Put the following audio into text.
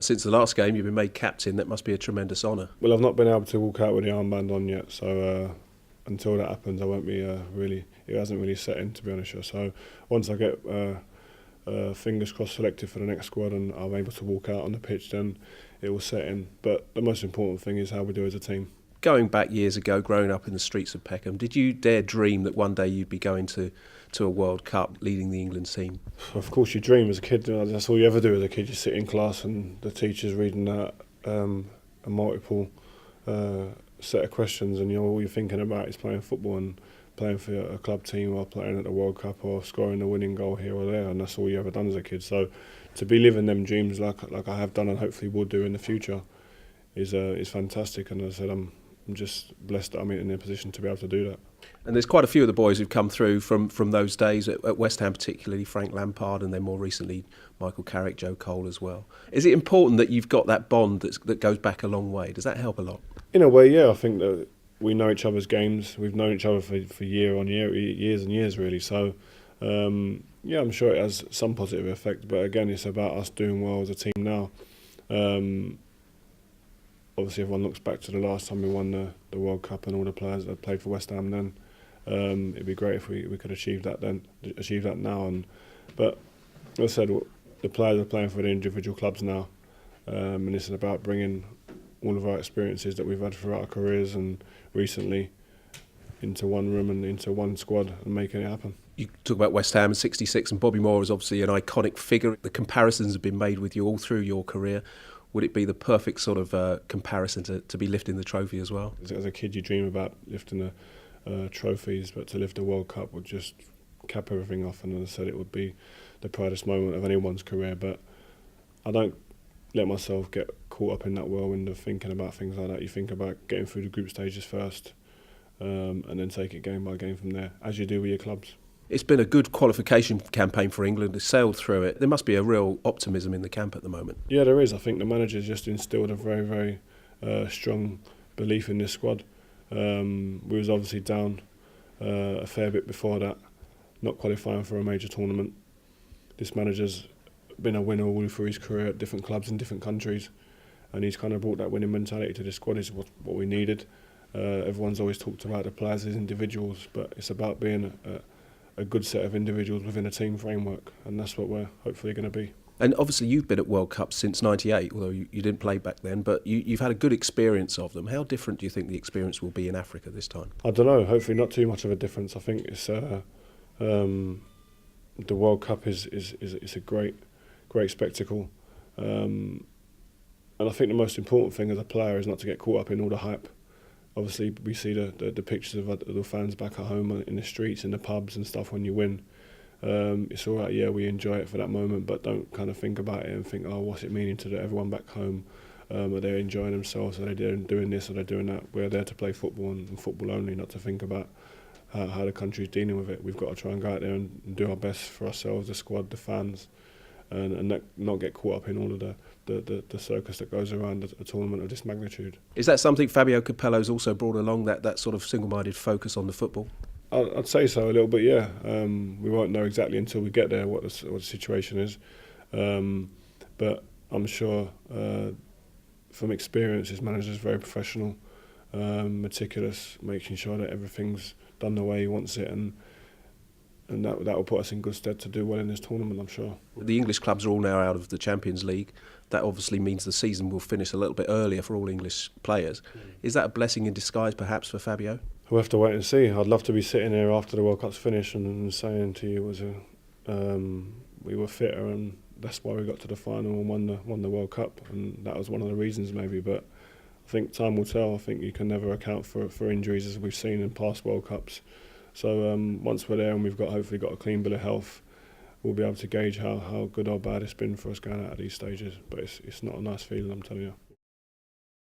Since the last game, you've been made captain. That must be a tremendous honour. Well, I've not been able to walk out with the armband on yet, so until that happens, I won't be it hasn't really set in, to be honest. So once I get fingers crossed selected for the next squad and I'm able to walk out on the pitch, then it will set in. But the most important thing is how we do as a team. Going back years ago, growing up in the streets of Peckham, did you dare dream that one day you'd be going to a World Cup, leading the England team? Of course you dream as a kid. That's all you ever do as a kid. You sit in class and the teacher's reading out a multiple set of questions, and all you're thinking about is playing football and playing for a club team or playing at the World Cup or scoring a winning goal here or there, and that's all you ever done as a kid. So to be living them dreams like I have done and hopefully will do in the future is fantastic. And as I said, I'm just blessed that I'm in a position to be able to do that. And there's quite a few of the boys who've come through from those days at West Ham, particularly Frank Lampard, and then more recently Michael Carrick, Joe Cole as well. Is it important that you've got that bond that goes back a long way? Does that help a lot? In a way, yeah. I think that we know each other's games. We've known each other for years and years really. So yeah, I'm sure it has some positive effect. But again, it's about us doing well as a team now. Obviously, everyone looks back to the last time we won the World Cup and all the players that played for West Ham then. It'd be great if we could achieve that now. But as I said, the players are playing for the individual clubs now, and it's about bringing all of our experiences that we've had throughout our careers and recently into one room and into one squad and making it happen. You talk about West Ham in '66, and Bobby Moore is obviously an iconic figure. The comparisons have been made with you all through your career. Would it be the perfect sort of comparison to be lifting the trophy as well? As a kid, you dream about lifting the trophies, but to lift the World Cup would just cap everything off. And as I said, it would be the proudest moment of anyone's career. But I don't let myself get caught up in that whirlwind of thinking about things like that. You think about getting through the group stages first, and then take it game by game from there, as you do with your clubs. It's been a good qualification campaign for England. They sailed through it. There must be a real optimism in the camp at the moment. Yeah, there is. I think the manager's just instilled a very, very strong belief in this squad. We was obviously down a fair bit before that, not qualifying for a major tournament. This manager's been a winner all through his career at different clubs in different countries, and he's kind of brought that winning mentality to the squad. Is what we needed. Everyone's always talked about the players as individuals, but it's about being a good set of individuals within a team framework, and that's what we're hopefully going to be. And obviously you've been at World Cups since '98, although you didn't play back then, but you've had a good experience of them. How different do you think the experience will be in Africa this time? I don't know, hopefully not too much of a difference. I think it's the World Cup is a great spectacle, and I think the most important thing as a player is not to get caught up in all the hype. Obviously, we see the pictures of the fans back at home in the streets, in the pubs and stuff when you win. It's all right, yeah, we enjoy it for that moment, but don't kind of think about it and think, oh, what's it meaning to everyone back home? Are they enjoying themselves? Are they doing this? Are they doing that? We're there to play football and football only, not to think about how the country's dealing with it. We've got to try and go out there and do our best for ourselves, the squad, the fans, and not get caught up in all of the circus that goes around a tournament of this magnitude. Is that something Fabio Capello's also brought along, that sort of single-minded focus on the football? I'd say so a little bit, yeah. We won't know exactly until we get there what the situation is, but I'm sure from experience his manager's very professional, meticulous, making sure that everything's done the way he wants it, and that will put us in good stead to do well in this tournament, I'm sure. The English clubs are all now out of the Champions League. That obviously means the season will finish a little bit earlier for all English players. Is that a blessing in disguise perhaps for Fabio? We'll have to wait and see. I'd love to be sitting here after the World Cup's finished and saying to you we were fitter and that's why we got to the final and won the World Cup, and that was one of the reasons maybe. But I think time will tell. I think you can never account for injuries as we've seen in past World Cups. So once we're there and we've hopefully got a clean bill of health, we'll be able to gauge how good or bad it's been for us going out of these stages. But it's not a nice feeling, I'm telling you.